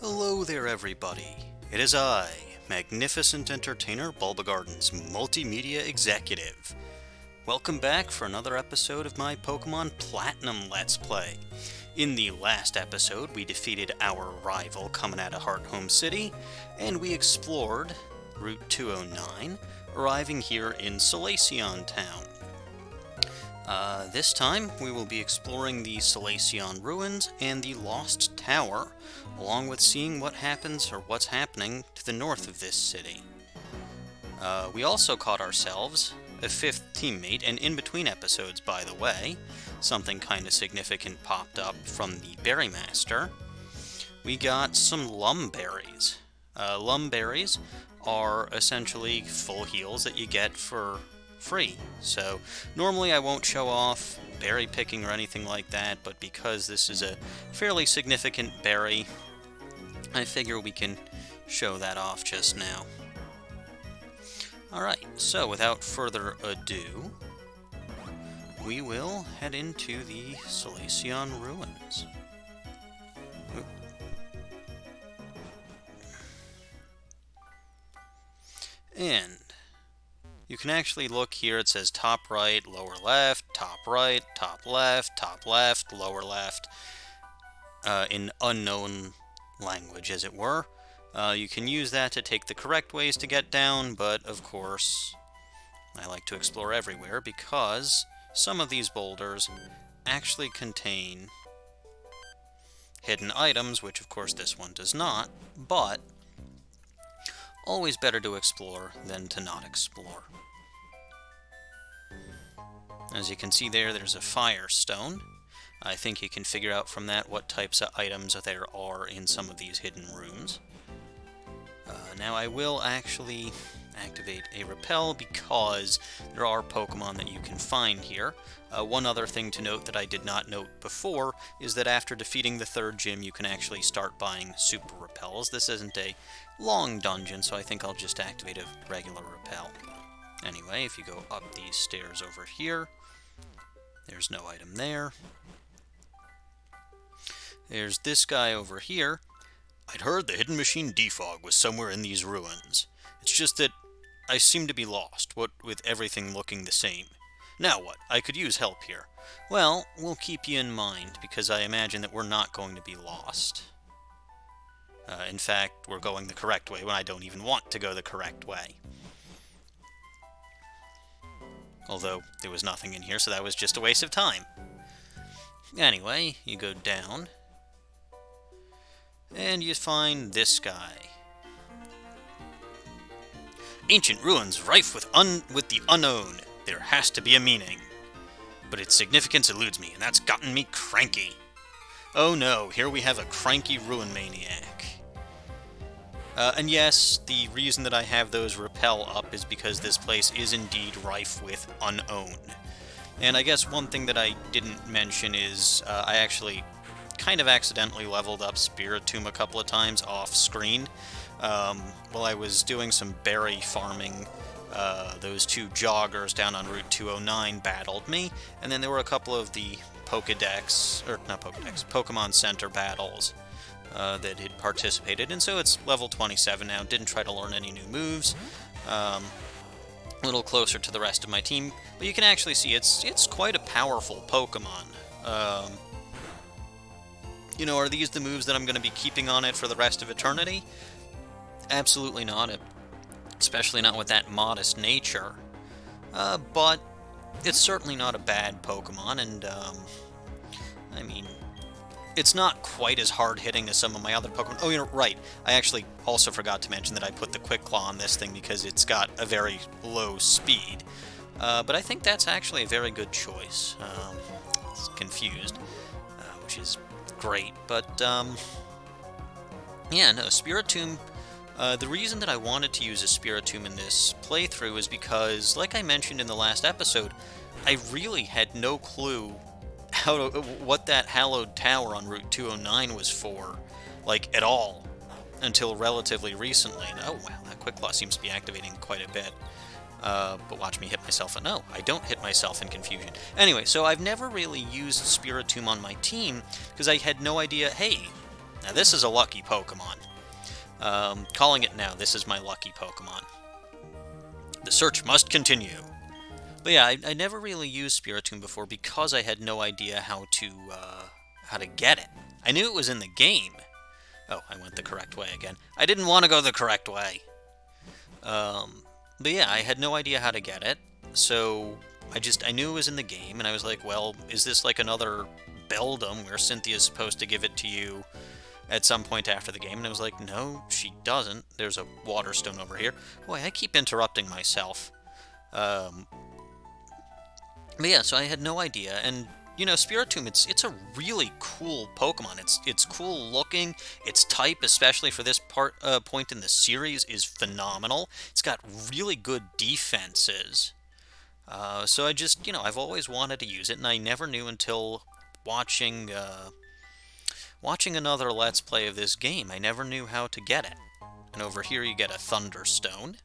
Hello there, everybody. It is I, Magnificent Entertainer Bulbagarden's Multimedia Executive. Welcome back for another episode of my Pokemon Platinum Let's Play. In the last episode, we defeated our rival coming out of Hearthome City, and we explored Route 209, arriving here in Solaceon Town. This time, we will be exploring the Solaceon Ruins and the Lost Tower, along with seeing what happens or what's happening to the north of this city. We also caught ourselves a fifth teammate, and in between episodes, by the way, something kind of significant popped up from the Berry Master. We got some Lumberries. Lumberries are essentially full heals that you get for free. So normally I won't show off berry picking or anything like that, but because this is a fairly significant berry, I figure we can show that off just now. Alright, so without further ado, we will head into the Solaceon Ruins. And you can actually look here, it says top right, lower left, top right, top left, lower left, in unknown language, as it were. You can use that to take the correct ways to get down, but of course, I like to explore everywhere because some of these boulders actually contain hidden items, which of course this one does not, but always better to explore than to not explore. As you can see there's a Firestone. I think you can figure out from that what types of items there are in some of these hidden rooms. Now I will actually activate a repel because there are Pokemon that you can find here. One other thing to note that I did not note before is that after defeating the third gym you can actually start buying super repels. This isn't a long dungeon, so I think I'll just activate a regular repel. Anyway, if you go up these stairs over here, there's no item there. There's this guy over here. I'd heard the hidden machine Defog was somewhere in these ruins. It's just that I seem to be lost, what with everything looking the same. Now what? I could use help here. Well, we'll keep you in mind, because I imagine that we're not going to be lost. In fact, we're going the correct way when I don't even want to go the correct way. Although, there was nothing in here, so that was just a waste of time. Anyway, you go down, and you find this guy. Ancient ruins rife with the unknown. There has to be a meaning. But its significance eludes me, and that's gotten me cranky. Oh no, here we have a cranky ruin maniac. And yes, the reason that I have those repel up is because this place is indeed rife with unknown. And I guess one thing that I didn't mention is I actually kind of accidentally leveled up Spiritomb a couple of times off screen. While I was doing some berry farming, those two joggers down on Route 209 battled me, and then there were a couple of the Pokemon Center battles that had participated, and so it's level 27 now. Didn't try to learn any new moves. A little closer to the rest of my team, but you can actually see it's quite a powerful Pokemon. You know, are these the moves that I'm going to be keeping on it for the rest of eternity? Absolutely not, especially not with that modest nature. But it's certainly not a bad Pokemon, and I mean, it's not quite as hard-hitting as some of my other Pokemon. Oh, you're right. I actually also forgot to mention that I put the Quick Claw on this thing because it's got a very low speed. But I think that's actually a very good choice. It's confused, which is great. But, yeah, no, Spiritomb. The reason that I wanted to use a Spiritomb in this playthrough is because, like I mentioned in the last episode, I really had no clue what that hallowed tower on Route 209 was for, like, at all, until relatively recently. And, oh, wow, that Quick Claw seems to be activating quite a bit. But watch me hit myself. No, I don't hit myself in confusion. Anyway, so I've never really used Spiritomb on my team, because I had no idea, hey, Now this is a lucky Pokemon. Calling it now, this is my lucky Pokemon. The search must continue. But yeah, I never really used Spiritomb before because I had no idea how to get it. I knew it was in the game. Oh, I went the correct way again. I didn't want to go the correct way. But yeah, I had no idea how to get it, so I knew it was in the game, and I was like, well, is this like another Beldum where Cynthia's supposed to give it to you at some point after the game? And I was like, no, she doesn't. There's a water stone over here. Boy, I keep interrupting myself. But yeah, so I had no idea, and you know, Spiritomb, it's a really cool Pokemon. It's cool looking. Its type, especially for this point in the series, is phenomenal. It's got really good defenses. So I just, you know, I've always wanted to use it, and I never knew until watching another Let's Play of this game. I never knew how to get it. And over here you get a Thunderstone.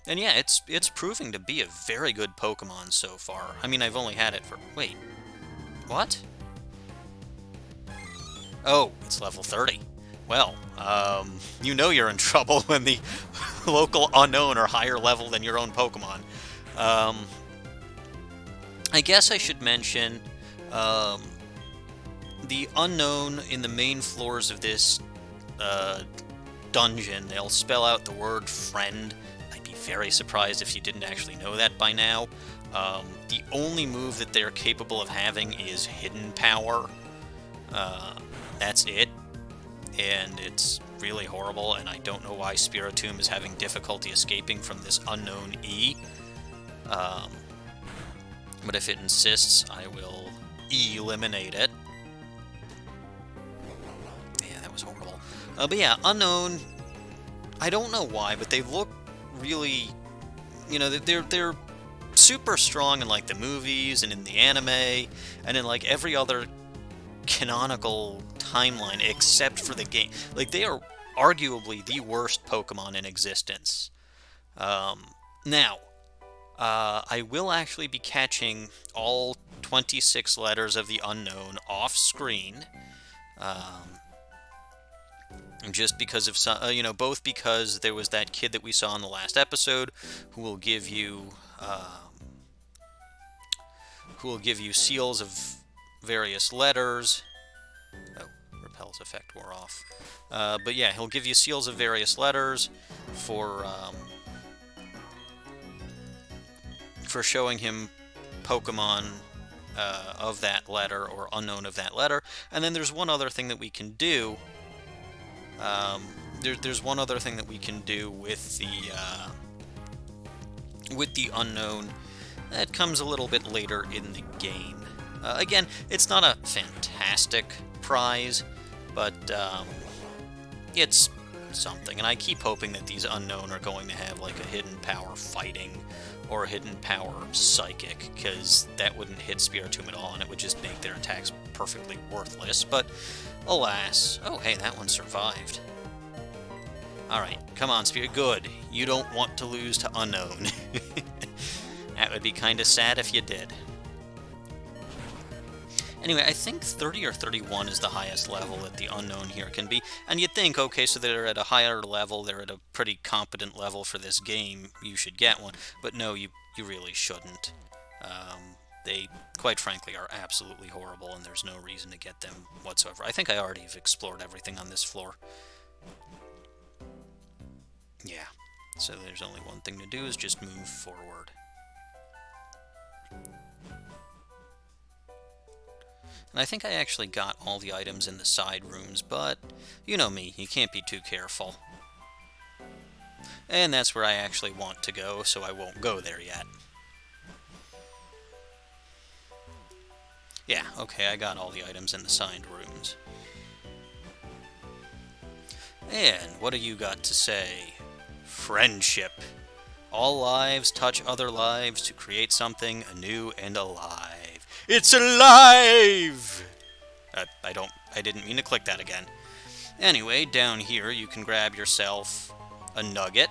And yeah, it's proving to be a very good Pokemon so far. I mean, I've only had it for... Wait. What? Oh, it's level 30. Well, you know you're in trouble when the local Unown are higher level than your own Pokemon. I guess I should mention the Unown in the main floors of this dungeon. They'll spell out the word friend. Very surprised if you didn't actually know that by now. The only move that they're capable of having is Hidden Power. That's it. And it's really horrible, and I don't know why Spiritomb is having difficulty escaping from this unknown E. But if it insists, I will eliminate it. Yeah, that was horrible. But yeah, Unown, I don't know why, but they look really, you know, they're super strong in like the movies and in the anime and in like every other canonical timeline except for the game. Like, they are arguably the worst Pokemon in existence. Now, I will actually be catching all 26 letters of the Unown off screen. Just because of some, you know, both because there was that kid that we saw in the last episode who will give you seals of various letters. Oh, Repel's effect wore off. But yeah, he'll give you seals of various letters for showing him Pokemon of that letter or unknown of that letter. And then there's one other thing that we can do. There's one other thing that we can do with the Unown that comes a little bit later in the game. Again, it's not a fantastic prize, but it's something. And I keep hoping that these Unown are going to have like a Hidden Power Fighting or a Hidden Power Psychic, because that wouldn't hit Spiritomb at all, and it would just make their attacks perfectly worthless. But alas. Oh, hey, that one survived. Alright, come on, Spirit. Good. You don't want to lose to Unown. That would be kind of sad if you did. Anyway, I think 30 or 31 is the highest level that the Unown here can be. And you'd think, okay, so they're at a higher level, they're at a pretty competent level for this game, you should get one. But no, you really shouldn't. They, quite frankly, are absolutely horrible, and there's no reason to get them whatsoever. I think I already have explored everything on this floor. Yeah, so there's only one thing to do, is just move forward. And I think I actually got all the items in the side rooms, but you know me, you can't be too careful. And that's where I actually want to go, so I won't go there yet. Yeah, okay, I got all the items in the side rooms. And what do you got to say? Friendship. All lives touch other lives to create something anew and alive. It's alive! I didn't mean to click that again. Anyway, down here you can grab yourself a nugget.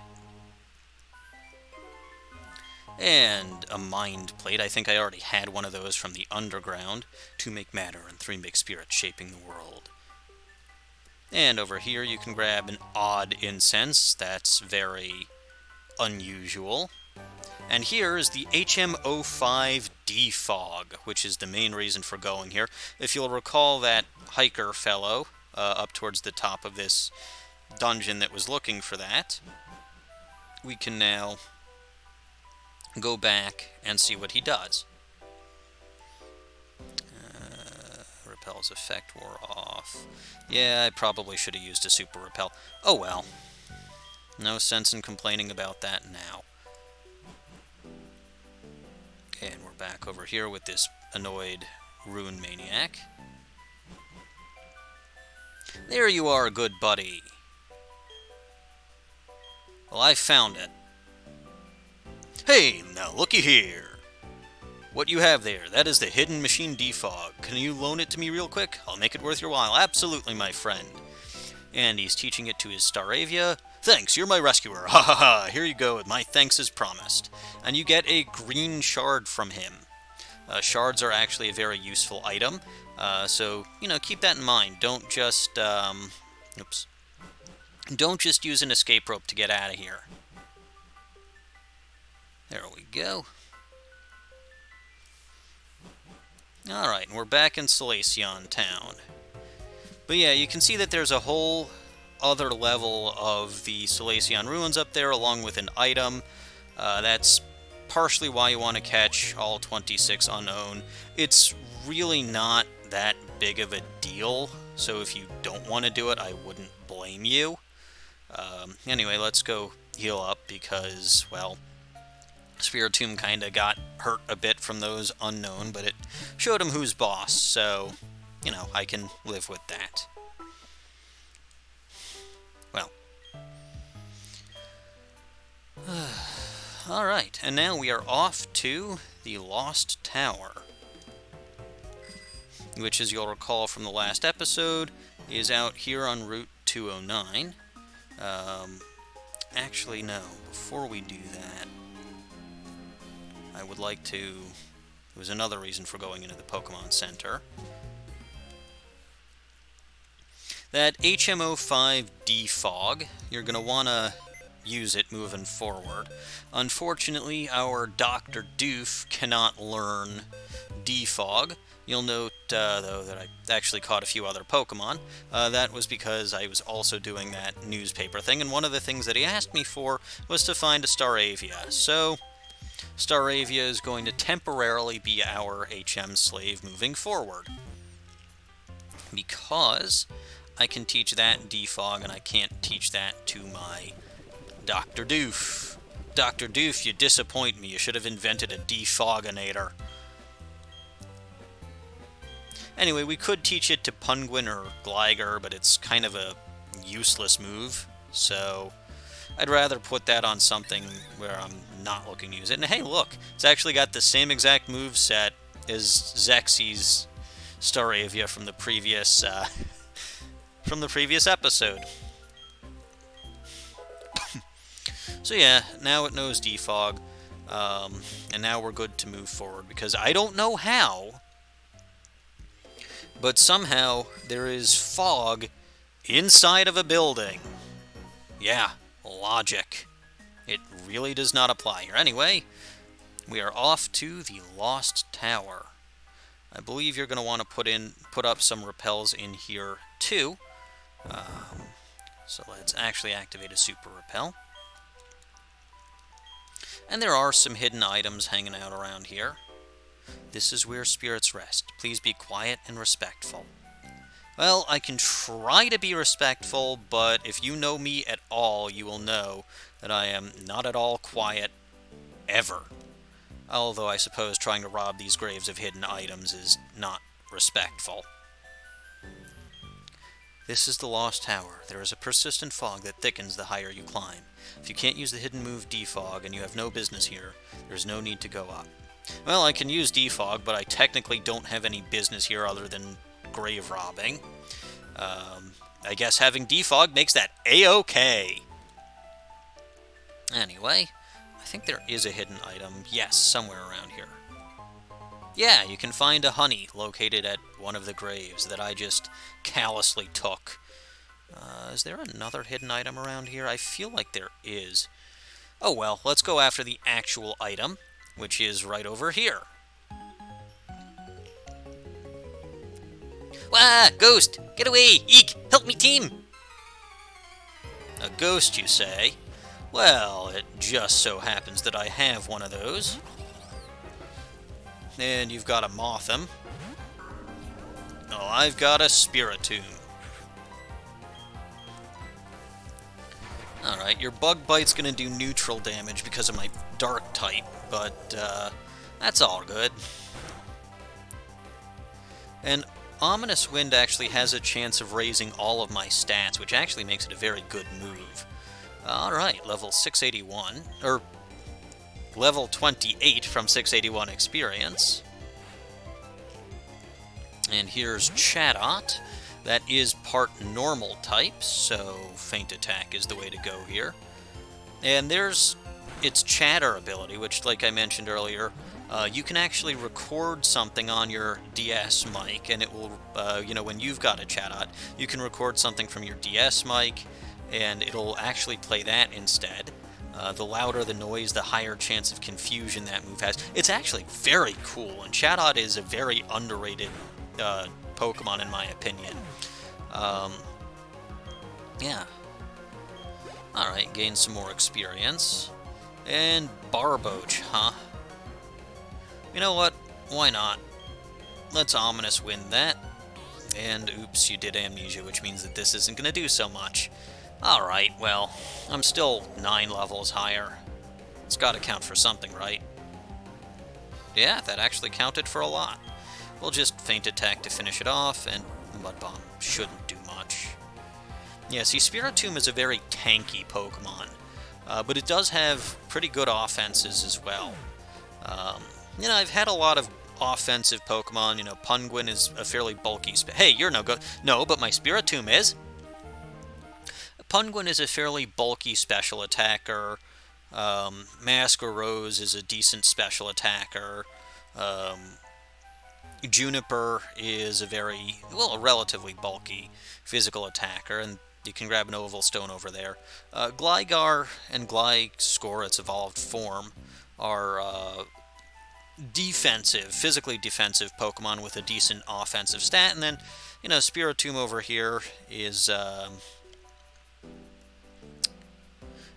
And a mind plate. I think I already had one of those from the underground. 2 make matter and 3 make spirit, shaping the world. And over here you can grab an odd incense. That's very unusual. And here is the HM05 Defog, which is the main reason for going here. If you'll recall that hiker fellow up towards the top of this dungeon that was looking for that, we can now go back and see what he does. Repel's effect wore off. Yeah, I probably should have used a super repel. Oh well. No sense in complaining about that now. And we're back over here with this annoyed Ruin Maniac. There you are, good buddy. Well, I found it. Hey, now looky here. What you have there, that is the hidden machine defog. Can you loan it to me real quick? I'll make it worth your while. Absolutely, my friend. And he's teaching it to his Staravia. Thanks, you're my rescuer. Ha ha ha, here you go, my thanks as promised. And you get a green shard from him. Shards are actually a very useful item, so, you know, keep that in mind. Don't just, Don't just use an escape rope to get out of here. There we go. Alright, and we're back in Solaceon Town. But yeah, you can see that there's a whole other level of the Solaceon Ruins up there, along with an item. That's partially why you want to catch all 26 Unown. It's really not that big of a deal, so if you don't want to do it, I wouldn't blame you. Anyway, let's go heal up because, well, Spiritomb kind of got hurt a bit from those Unown, but it showed him who's boss, so, you know, I can live with that. Well. Alright, and now we are off to the Lost Tower, which, as you'll recall from the last episode, is out here on Route 209. Actually, no. Before we do that, I would like to... There was another reason for going into the Pokemon Center. That HM05 Defog, you're going to want to use it moving forward. Unfortunately, our Dr. Doof cannot learn Defog. You'll note, though, that I actually caught a few other Pokemon. That was because I was also doing that newspaper thing, and one of the things that he asked me for was to find a Staravia. So, Staravia is going to temporarily be our HM slave moving forward. Because I can teach that Defog, and I can't teach that to my Dr. Doof. Dr. Doof, you disappoint me. You should have invented a Defoginator. Anyway, we could teach it to Punguin or Gligar, but it's kind of a useless move, so I'd rather put that on something where I'm not looking to use it. And hey, look, it's actually got the same exact move set as Zexy's Staravia from the previous episode. So yeah, now it knows Defog, and now we're good to move forward, because I don't know how, but somehow there is fog inside of a building. Yeah, logic. It really does not apply here. Anyway, we are off to the Lost Tower. I believe you're going to want to put up some repels in here too. So let's actually activate a super repel. And there are some hidden items hanging out around here. This is where spirits rest. Please be quiet and respectful. Well, I can try to be respectful, but if you know me at all, you will know that I am not at all quiet, ever. Although I suppose trying to rob these graves of hidden items is not respectful. This is the Lost Tower. There is a persistent fog that thickens the higher you climb. If you can't use the hidden move Defog and you have no business here, there's no need to go up. Well, I can use Defog, but I technically don't have any business here other than grave robbing. I guess having Defog makes that A-OK. Anyway, I think there is a hidden item, yes, somewhere around here. Yeah, you can find a honey located at one of the graves that I just callously took. Is there another hidden item around here? I feel like there is. Oh well, let's go after the actual item, which is right over here. Wah! Ghost! Get away! Eek! Help me, team! A ghost, you say? Well, it just so happens that I have one of those. And you've got a Mothim. Oh, I've got a Spiritomb. Alright, your Bug Bite's gonna do neutral damage because of my Dark type, but that's all good. And Ominous Wind actually has a chance of raising all of my stats, which actually makes it a very good move. Alright, level 681, or level 28 from 681 experience. And here's Chatot. That is part normal type, so Feint Attack is the way to go here. And there's its Chatter ability, which, like I mentioned earlier, you can actually record something on your DS mic, and it will, when you've got a Chatot, you can record something from your DS mic, and it'll actually play that instead. The louder the noise, the higher chance of confusion that move has. It's actually very cool, and Chatot is a very underrated Pokemon in my opinion. Yeah. Alright, gain some more experience. And Barboach, huh? You know what? Why not? Let's Ominous Wind that. And oops, you did Amnesia, which means that this isn't going to do so much. Alright, well, I'm still 9 levels higher. It's got to count for something, right? Yeah, that actually counted for a lot. We'll just Feint Attack to finish it off, and Mud Bomb shouldn't do much. Yeah, see, Spiritomb is a very tanky Pokemon, but it does have pretty good offenses as well. I've had a lot of offensive Pokemon. Punguin is a fairly bulky... Hey, you're no good. No, but my Spiritomb is. Punguin is a fairly bulky special attacker. Masquerose is a decent special attacker. Juniper is a relatively bulky physical attacker, and you can grab an Oval Stone over there. Gligar and Gliscor, its evolved form, are physically defensive Pokemon with a decent offensive stat, and then, Spiritomb over here is,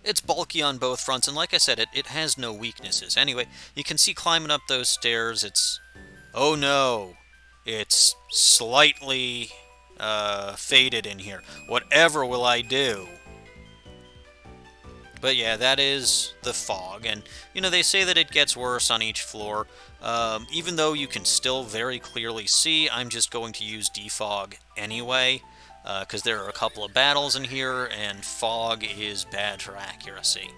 it's bulky on both fronts, and like I said, it has no weaknesses. Anyway, you can see climbing up those stairs, it's... Oh no! It's slightly faded in here. Whatever will I do? But yeah, that is the fog, and they say that it gets worse on each floor. Even though you can still very clearly see, I'm just going to use defog anyway, because there are a couple of battles in here, and fog is bad for accuracy.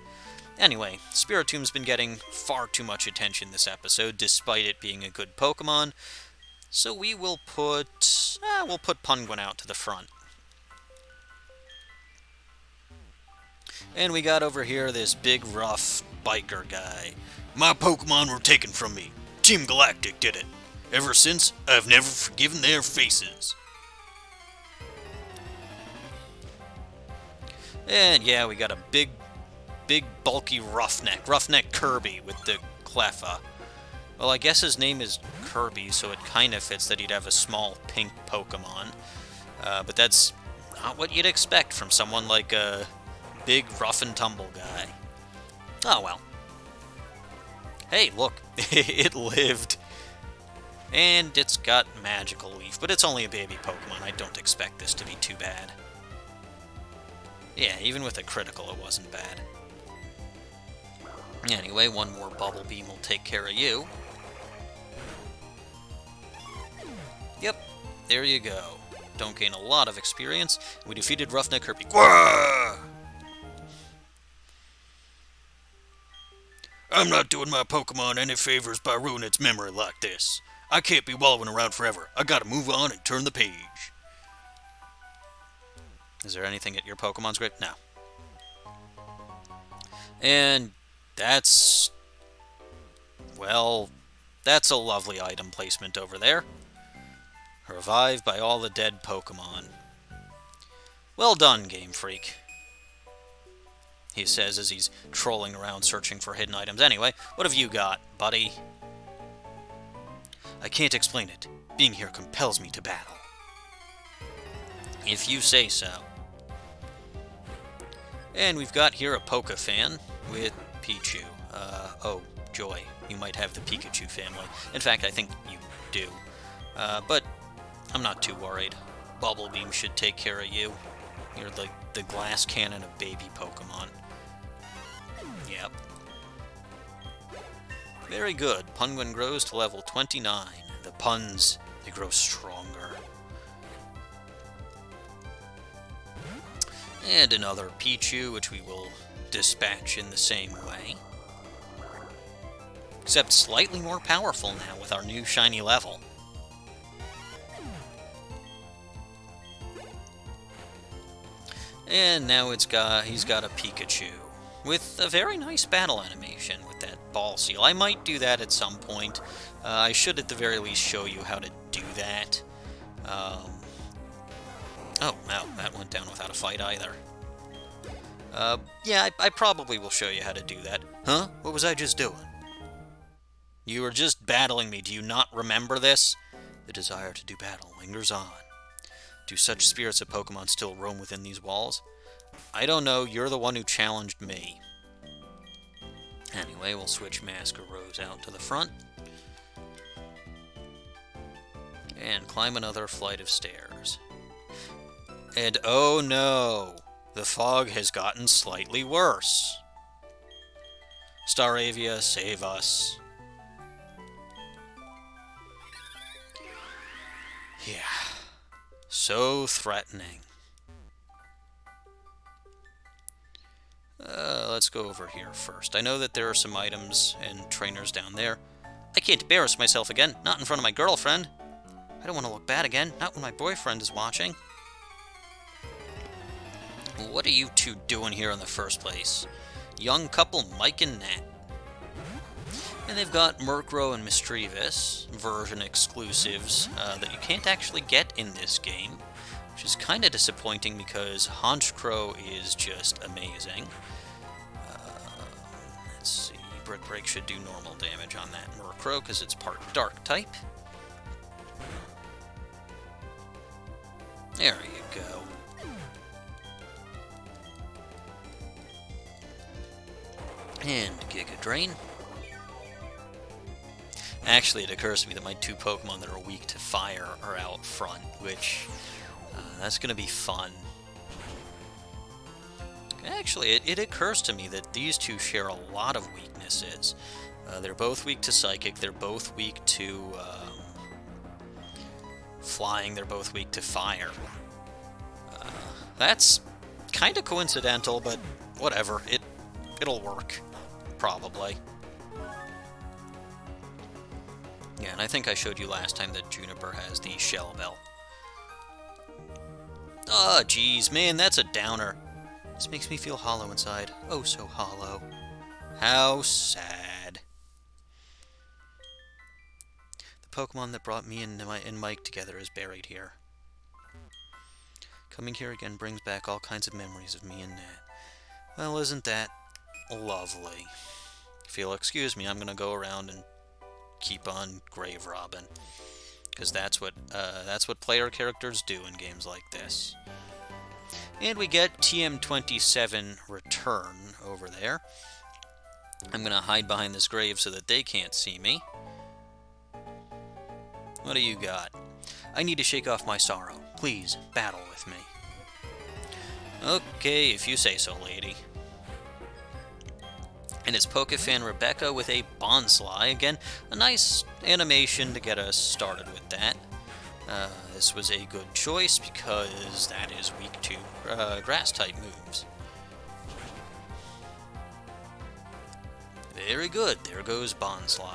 Anyway, Spiritomb's been getting far too much attention this episode, despite it being a good Pokemon. So we will put Punguin out to the front. And we got over here this big, rough biker guy. My Pokemon were taken from me. Team Galactic did it. Ever since, I've never forgiven their faces. And yeah, we got a big, bulky Roughneck Kirby with the Cleffa. Well, I guess his name is Kirby, so it kind of fits that he'd have a small pink Pokemon. But that's not what you'd expect from someone like a big rough and tumble guy. Oh well. Hey, look, it lived. And it's got Magical Leaf, but it's only a baby Pokemon. I don't expect this to be too bad. Yeah, even with a critical, it wasn't bad. Anyway, one more Bubble Beam will take care of you. Yep, there you go. Don't gain a lot of experience. We defeated Roughneck Kirby. Gwah! I'm not doing my Pokemon any favors by ruining its memory like this. I can't be wallowing around forever. I gotta move on and turn the page. Is there anything at your Pokemon's grave? No. And that's... well, that's a lovely item placement over there. Revived by all the dead Pokemon. Well done, Game Freak, he says as he's trolling around searching for hidden items. Anyway, what have you got, buddy? I can't explain it. Being here compels me to battle. If you say so. And we've got here a Poke fan with Pichu. Oh, joy. You might have the Pikachu family. In fact, I think you do. But I'm not too worried. Bubble Beam should take care of you. You're like the glass cannon of baby Pokemon. Yep. Very good. Punguin grows to level 29. The puns, they grow stronger. And another Pichu, which we will dispatch in the same way. Except slightly more powerful now with our new shiny level. And now he's got a Pikachu with a very nice battle animation with that ball seal. I might do that at some point. I should at the very least show you how to do that. Oh, wow, that went down without a fight either. Yeah, I probably will show you how to do that. Huh? What was I just doing? You were just battling me. Do you not remember this? The desire to do battle lingers on. Do such spirits of Pokemon still roam within these walls? I don't know. You're the one who challenged me. Anyway, we'll switch Masquerose out to the front. And climb another flight of stairs. And oh no! The fog has gotten slightly worse. Staravia, save us. Yeah. So threatening. Let's go over here first. I know that there are some items and trainers down there. I can't embarrass myself again, not in front of my girlfriend. I don't want to look bad again, not when my boyfriend is watching. What are you two doing here in the first place? Young couple Mike and Nat. And they've got Murkrow and Mischievous, version exclusives, that you can't actually get in this game, which is kind of disappointing because Honchkrow is just amazing. Let's see, Brick Break should do normal damage on that Murkrow because it's part Dark type. There you go. And Giga Drain. Actually, it occurs to me that my two Pokemon that are weak to fire are out front, which, that's going to be fun. Actually, it occurs to me that these two share a lot of weaknesses. They're both weak to Psychic, they're both weak to Flying, they're both weak to Fire. That's kind of coincidental, but whatever, it'll work, probably. Yeah, and I think I showed you last time that Juniper has the Shell Bell. Oh, geez, man, that's a downer. This makes me feel hollow inside. Oh, so hollow. How sad. The Pokemon that brought me and Mike together is buried here. Coming here again brings back all kinds of memories of me and Nat. Well, isn't that lovely? If you'll excuse me, I'm going to go around and keep on grave robbing, because that's what player characters do in games like this. And we get TM27 Return over there. I'm gonna hide behind this grave so that they can't see me. What do you got? I need to shake off my sorrow. Please battle with me. Okay, if you say so, lady. And it's Pokefan Rebecca with a Bonsly. Again, a nice animation to get us started with that. This was a good choice because that is weak to Grass-type moves. Very good. There goes Bonsly.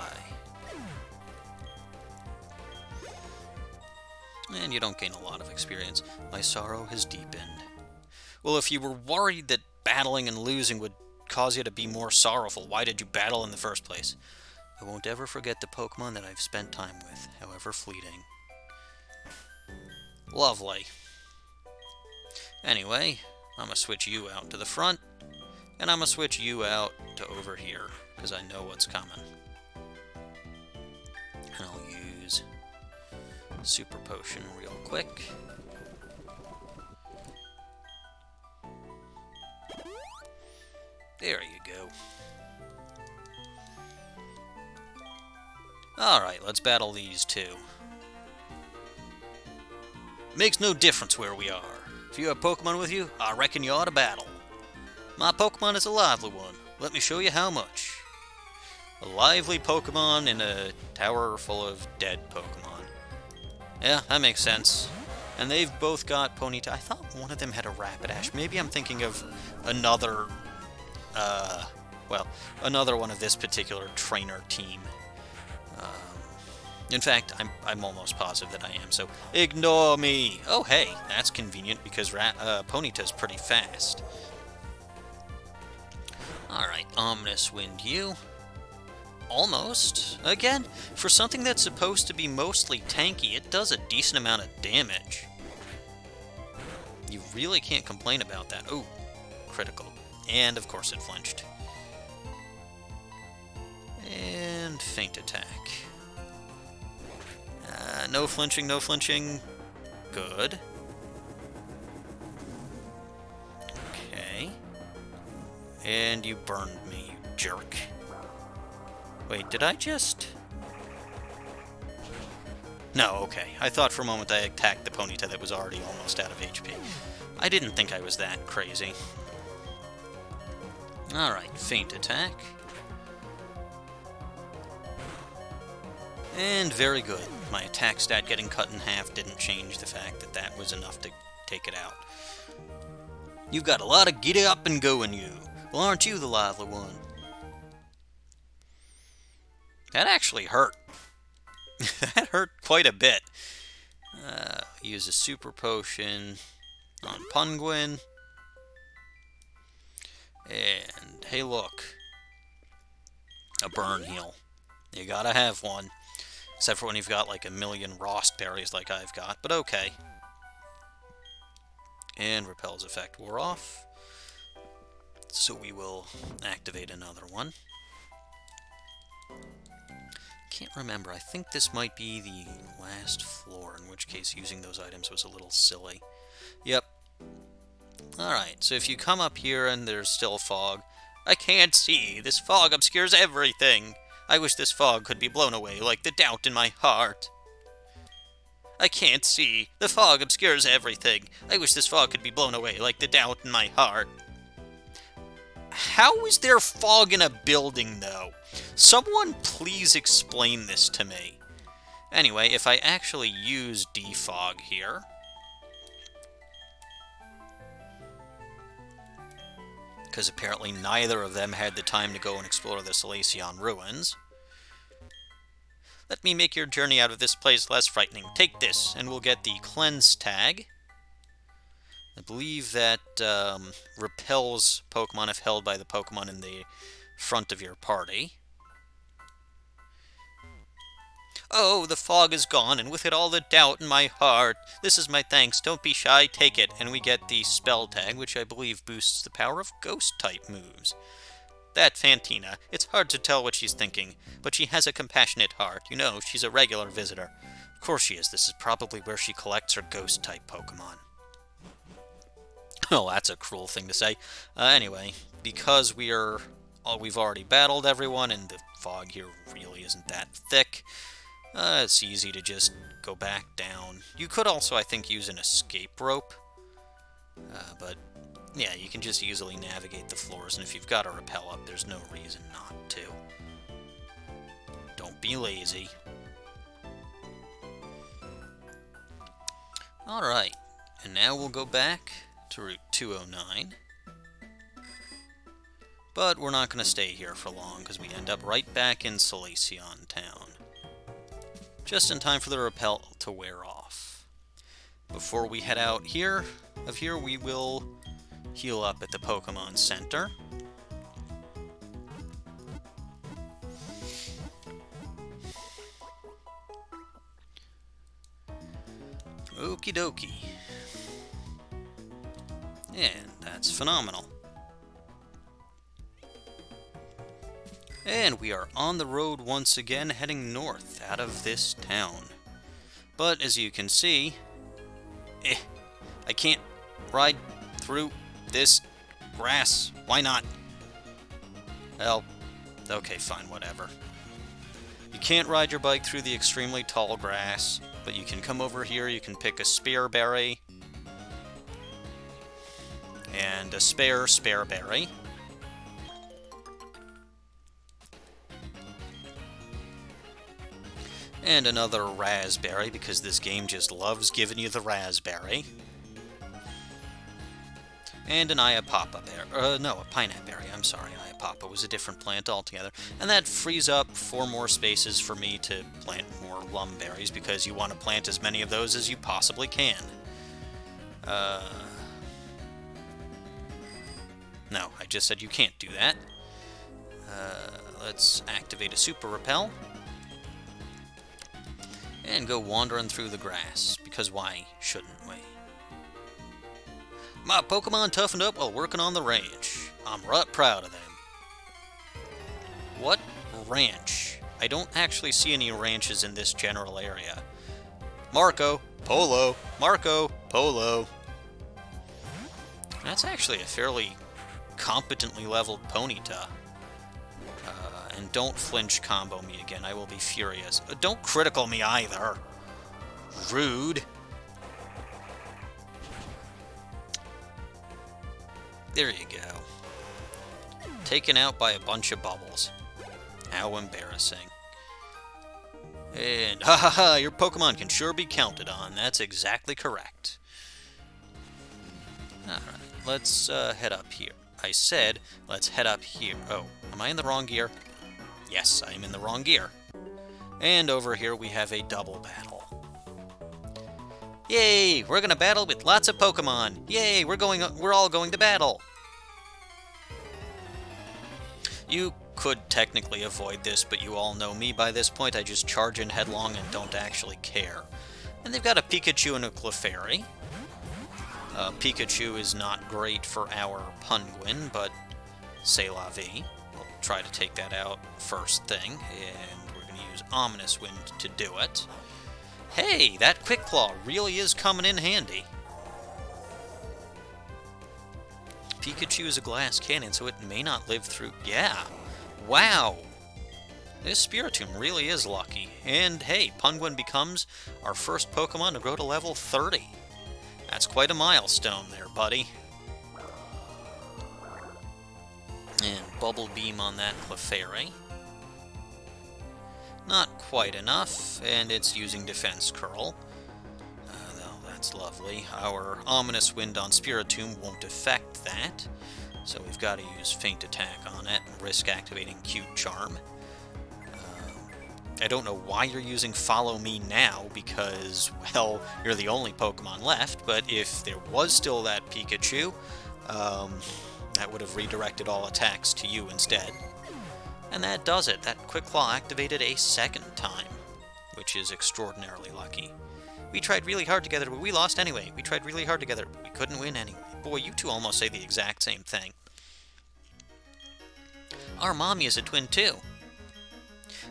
And you don't gain a lot of experience. My sorrow has deepened. Well, if you were worried that battling and losing would cause you to be more sorrowful, why did you battle in the first place? I won't ever forget the Pokemon that I've spent time with, however fleeting. Lovely. Anyway, I'm going to switch you out to the front, and I'm going to switch you out to over here, because I know what's coming. And I'll use Super Potion real quick. There you go. Alright, let's battle these two. Makes no difference where we are. If you have Pokemon with you, I reckon you ought to battle. My Pokemon is a lively one. Let me show you how much. A lively Pokemon in a tower full of dead Pokemon. Yeah, that makes sense. And they've both got Ponyta. I thought one of them had a Rapidash. Maybe I'm thinking of another, another one of this particular trainer team. In fact, I'm almost positive that I am, so ignore me! Oh, hey, that's convenient because Ponyta's pretty fast. Alright, Ominous Wind you. Almost. Again, for something that's supposed to be mostly tanky, it does a decent amount of damage. You really can't complain about that. Ooh, critical. And, of course, it flinched. And Feint Attack. No flinching, no flinching. Good. Okay. And you burned me, you jerk. Wait, did I just... No, okay. I thought for a moment I attacked the Ponyta that was already almost out of HP. I didn't think I was that crazy. Alright, Feint Attack. And very good. My attack stat getting cut in half didn't change the fact that that was enough to take it out. You've got a lot of get up and go in you. Well, aren't you the lively one? That actually hurt. That hurt quite a bit. Use a Super Potion on Penguin. And, hey look. A Burn Heal. You gotta have one. Except for when you've got like a million Rost berries like I've got, but okay. And Repel's effect wore off. So we will activate another one. Can't remember. I think this might be the last floor, in which case using those items was a little silly. Yep. Alright, so if you come up here and there's still fog, I can't see. This fog obscures everything. I wish this fog could be blown away like the doubt in my heart. I can't see. The fog obscures everything. I wish this fog could be blown away like the doubt in my heart. How is there fog in a building, though? Someone please explain this to me. Anyway, if I actually use Defog here... because apparently neither of them had the time to go and explore the Solaceon Ruins. Let me make your journey out of this place less frightening. Take this, and we'll get the Cleanse tag. I believe that repels Pokemon if held by the Pokemon in the front of your party. Oh, the fog is gone, and with it all the doubt in my heart. This is my thanks. Don't be shy, take it. And we get the spell tag, which I believe boosts the power of ghost-type moves. That Fantina. It's hard to tell what she's thinking, but she has a compassionate heart. You know, she's a regular visitor. Of course she is. This is probably where she collects her ghost-type Pokemon. Oh, that's a cruel thing to say. Anyway, because we've already battled everyone, and the fog here really isn't that thick, it's easy to just go back down. You could also, I think, use an escape rope. But, yeah, you can just easily navigate the floors, and if you've got a repel up, there's no reason not to. Don't be lazy. Alright, and now we'll go back to Route 209. But we're not going to stay here for long, because we end up right back in Solaceon Town. Just in time for the repel to wear off. Before we head out here, we will heal up at the Pokemon Center. Okie dokie. And that's phenomenal. And we are on the road once again, heading north out of this town. But as you can see, I can't ride through this grass. Why not? Well, okay, fine, whatever. You can't ride your bike through the extremely tall grass, but you can come over here, you can pick a spear berry, and a spare berry. And another raspberry, because this game just loves giving you the raspberry. And an Iapapa berry. No, a pineapple berry. I'm sorry, Iapapa was a different plant altogether. And that frees up 4 more spaces for me to plant more lum berries, because you want to plant as many of those as you possibly can. No, I just said you can't do that. Let's activate a Super Repel. And go wandering through the grass, because why shouldn't we? My Pokemon toughened up while working on the ranch. I'm right proud of them. What ranch? I don't actually see any ranches in this general area. Marco Polo. Marco Polo. That's actually a fairly competently leveled Ponyta. And don't flinch combo me again, I will be furious. Don't critical me either. Rude. There you go. Taken out by a bunch of bubbles. How embarrassing. And ha ha ha, your Pokemon can sure be counted on. That's exactly correct. Alright, let's head up here. I said, let's head up here. Oh, am I in the wrong gear? Yes, I am in the wrong gear. And over here we have a double battle. Yay! We're gonna battle with lots of Pokemon! Yay! We're all going to battle! You could technically avoid this, but you all know me by this point. I just charge in headlong and don't actually care. And they've got a Pikachu and a Clefairy. Pikachu is not great for our Penguin, but c'est la vie. We'll try to take that out first thing, and we're going to use Ominous Wind to do it. Hey, that Quick Claw really is coming in handy. Pikachu is a glass cannon, so it may not live through... Yeah! Wow! This Spiritomb really is lucky. And hey, Penguin becomes our first Pokemon to grow to level 30. That's quite a milestone there, buddy. And Bubble Beam on that Clefairy. Not quite enough, and it's using Defense Curl. Though that's lovely. Our Ominous Wind on Spiritomb won't affect that, so we've got to use Feint Attack on it and risk activating Cute Charm. I don't know why you're using Follow Me now, because, well, you're the only Pokemon left, but if there was still that Pikachu, that would have redirected all attacks to you instead. And that does it. That Quick Claw activated a second time, which is extraordinarily lucky. We tried really hard together, but we lost anyway. We tried really hard together, but we couldn't win anyway. Boy, you two almost say the exact same thing. Our mommy is a twin, too.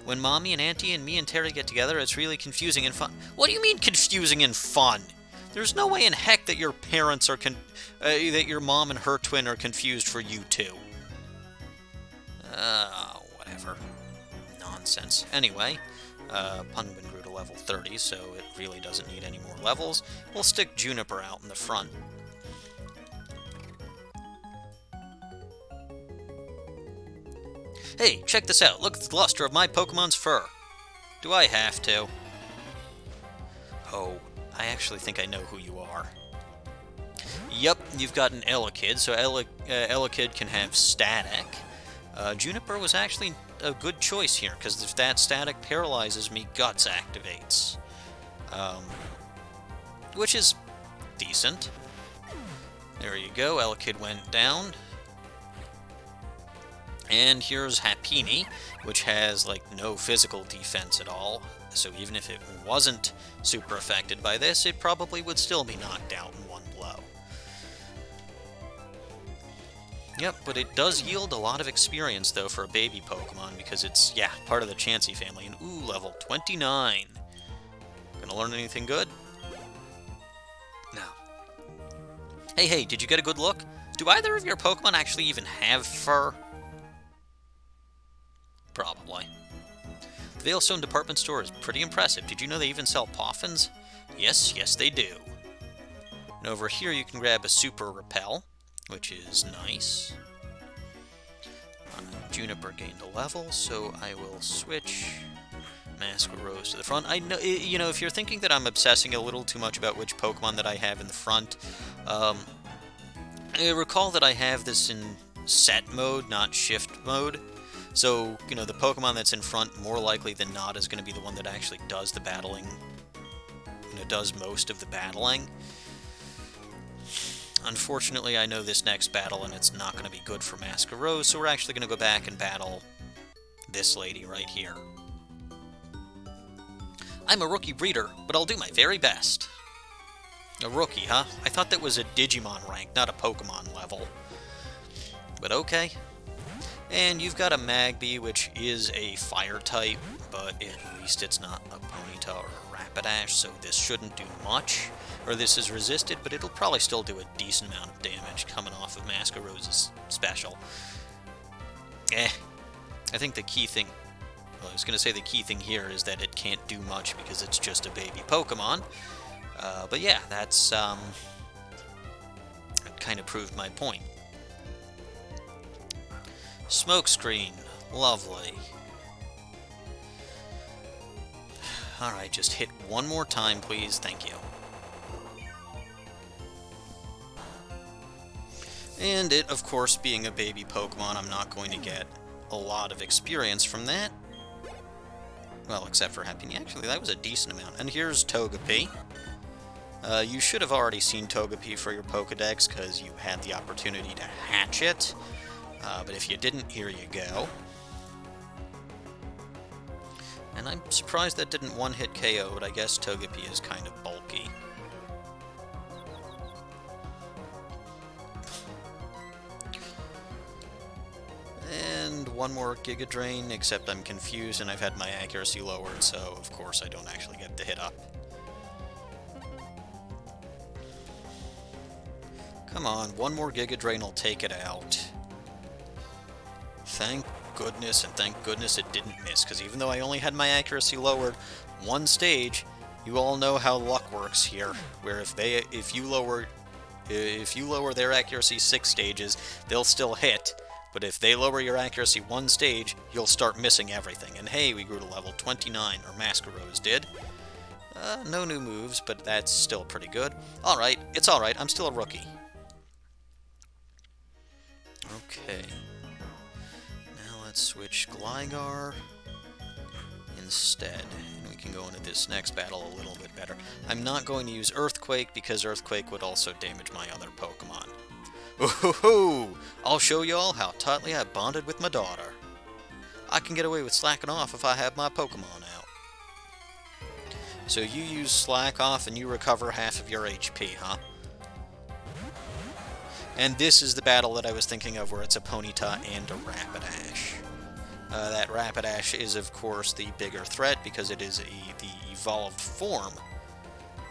When Mommy and Auntie and me and Terry get together, it's really confusing and fun. What do you mean confusing and fun? There's no way in heck that your parents are that your mom and her twin are confused for you two. Whatever. Nonsense. Anyway, Penguin grew to level 30, so it really doesn't need any more levels. We'll stick Juniper out in the front. Hey, check this out. Look at the luster of my Pokemon's fur. Do I have to? Oh, I actually think I know who you are. Yep, you've got an Elekid, so Elekid can have Static. Juniper was actually a good choice here, because if that Static paralyzes me, Guts activates. Which is decent. There you go, Elekid went down. And here's Happiny, which has, like, no physical defense at all. So even if it wasn't super affected by this, it probably would still be knocked out in one blow. Yep, but it does yield a lot of experience, though, for a baby Pokemon, because it's, yeah, part of the Chansey family. And, ooh, level 29. Gonna learn anything good? No. Hey, did you get a good look? Do either of your Pokemon actually even have fur? Probably. The Veilstone department store is pretty impressive. Did you know they even sell Poffins? Yes, they do. And over here you can grab a Super Repel, which is nice. Juniper gained a level, so I will switch MEgaPod to the front. I know, if you're thinking that I'm obsessing a little too much about which Pokemon that I have in the front, recall that I have this in set mode, not shift mode. So, the Pokemon that's in front, more likely than not, is going to be the one that actually does the battling, does most of the battling. Unfortunately, I know this next battle, and it's not going to be good for MEgaPod, so we're actually going to go back and battle this lady right here. I'm a rookie breeder, but I'll do my very best. A rookie, huh? I thought that was a Digimon rank, not a Pokemon level. But okay. And you've got a Magby, which is a fire type, but at least it's not a Ponyta or a Rapidash, so this shouldn't do much. Or this is resisted, but it'll probably still do a decent amount of damage coming off of MEgaPod's special. I think the key thing... Well, I was going to say the key thing here is that it can't do much because it's just a baby Pokemon. But yeah, that's... that kind of proved my point. Smokescreen. Lovely. Alright, just hit one more time, please. Thank you. And it, of course, being a baby Pokemon, I'm not going to get a lot of experience from that. Well, except for Happiny. Actually, that was a decent amount. And here's Togepi. You should have already seen Togepi for your Pokedex, because you had the opportunity to hatch it. But if you didn't, here you go. And I'm surprised that didn't one-hit KO, but I guess Togepi is kind of bulky. And one more Giga Drain, except I'm confused and I've had my accuracy lowered, so of course I don't actually get the hit up. Come on, one more Giga Drain will take it out. Thank goodness, and thank goodness it didn't miss, because even though I only had my accuracy lowered one stage, you all know how luck works here, where if you lower their accuracy 6 stages, they'll still hit, but if they lower your accuracy 1 stage, you'll start missing everything. And hey, we grew to level 29, or MEgaPod did. No new moves, but that's still pretty good. Alright, it's alright, I'm still a rookie. Okay. Let's switch Gligar instead, and we can go into this next battle a little bit better. I'm not going to use Earthquake, because Earthquake would also damage my other Pokemon. Ooh-hoo-hoo! I'll show you all how tightly I bonded with my daughter. I can get away with slacking off if I have my Pokemon out. So you use Slack Off and you recover half of your HP, huh? And this is the battle that I was thinking of, where it's a Ponyta and a Rapidash. That Rapidash is, of course, the bigger threat, because it is the evolved form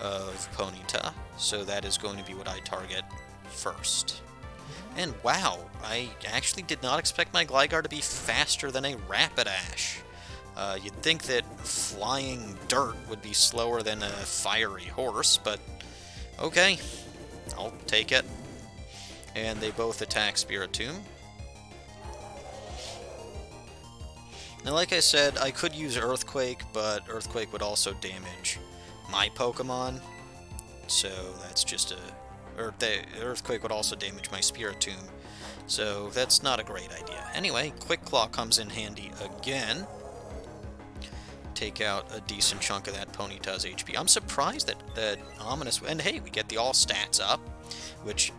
of Ponyta, so that is going to be what I target first. And wow, I actually did not expect my Gligar to be faster than a Rapidash. You'd think that flying dirt would be slower than a fiery horse, but okay, I'll take it. And they both attack Spiritomb. Now, like I said, I could use Earthquake, but Earthquake would also damage my Pokemon. So that's just the Earthquake would also damage my Spiritomb. So that's not a great idea. Anyway, Quick Claw comes in handy again. Take out a decent chunk of that Ponyta's HP. I'm surprised that Ominous... And hey, we get the all stats up, which...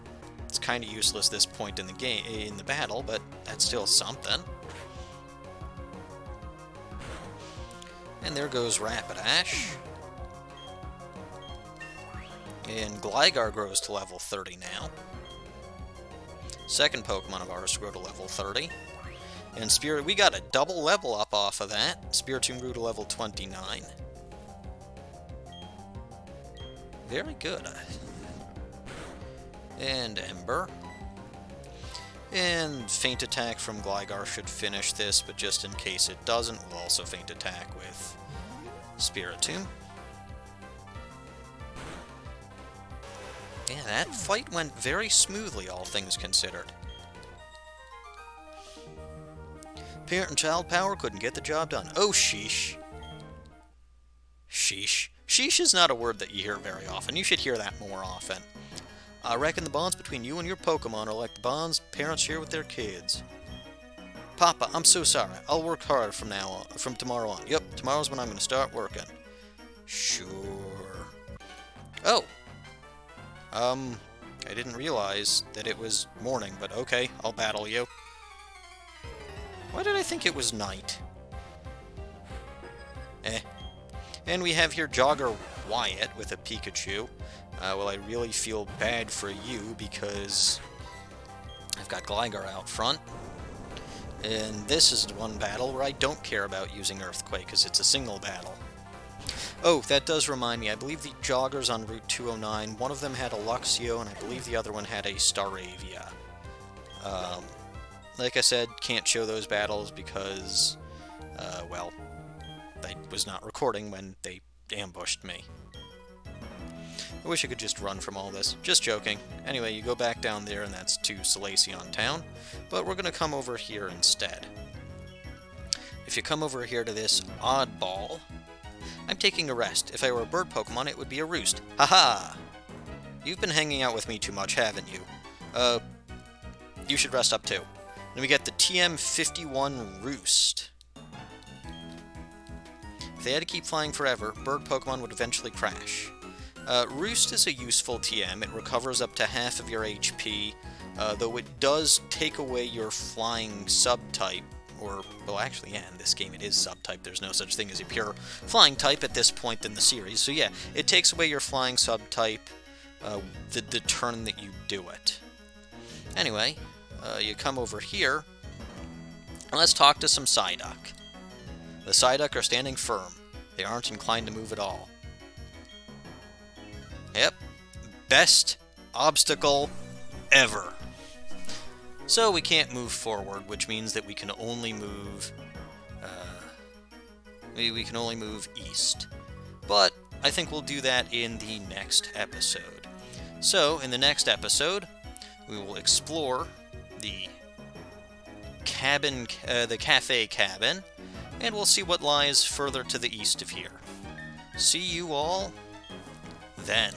It's kind of useless at this point in the game, in the battle, but that's still something. And there goes Rapidash. And Gligar grows to level 30 now. Second Pokemon of ours grew to level 30. And Spirit, we got a double level up off of that. Spiritomb grew to level 29. Very good. And Ember. And Feint Attack from Gligar should finish this, but just in case it doesn't, we'll also Feint Attack with Spiritomb. Yeah, that fight went very smoothly, all things considered. Parent and child power couldn't get the job done. Oh, sheesh. Sheesh. Sheesh is not a word that you hear very often. You should hear that more often. I reckon the bonds between you and your Pokemon are like the bonds parents share with their kids. Papa, I'm so sorry. I'll work hard from tomorrow on. Yep, tomorrow's when I'm going to start working. Sure. Oh. I didn't realize that it was morning, but okay, I'll battle you. Why did I think it was night? And we have here Jogger Wyatt with a Pikachu. Well, I really feel bad for you because I've got Gligar out front. And this is one battle where I don't care about using Earthquake because it's a single battle. Oh, that does remind me, I believe the joggers on Route 209, one of them had a Luxio, and I believe the other one had a Staravia. Like I said, can't show those battles because, well, I was not recording when they ambushed me. I wish I could just run from all this. Just joking. Anyway, you go back down there, and that's to Solaceon Town, but we're going to come over here instead. If you come over here to this oddball, I'm taking a rest. If I were a bird Pokemon, it would be a roost. Haha! You've been hanging out with me too much, haven't you? You should rest up too. Then we get the TM51 Roost. If they had to keep flying forever, bird Pokemon would eventually crash. Roost is a useful TM. It recovers up to half of your HP, though it does take away your flying subtype. Or, well, actually, yeah, in this game it is subtype. There's no such thing as a pure flying type at this point in the series. So yeah, it takes away your flying subtype the turn that you do it. Anyway, you come over here, and let's talk to some Psyduck. The Psyduck are standing firm. They aren't inclined to move at all. Yep, best obstacle ever. So we can't move forward, which means that we can only move east. But I think we'll do that in the next episode. So in the next episode, we will explore the cafe cabin, and we'll see what lies further to the east of here. See you all then.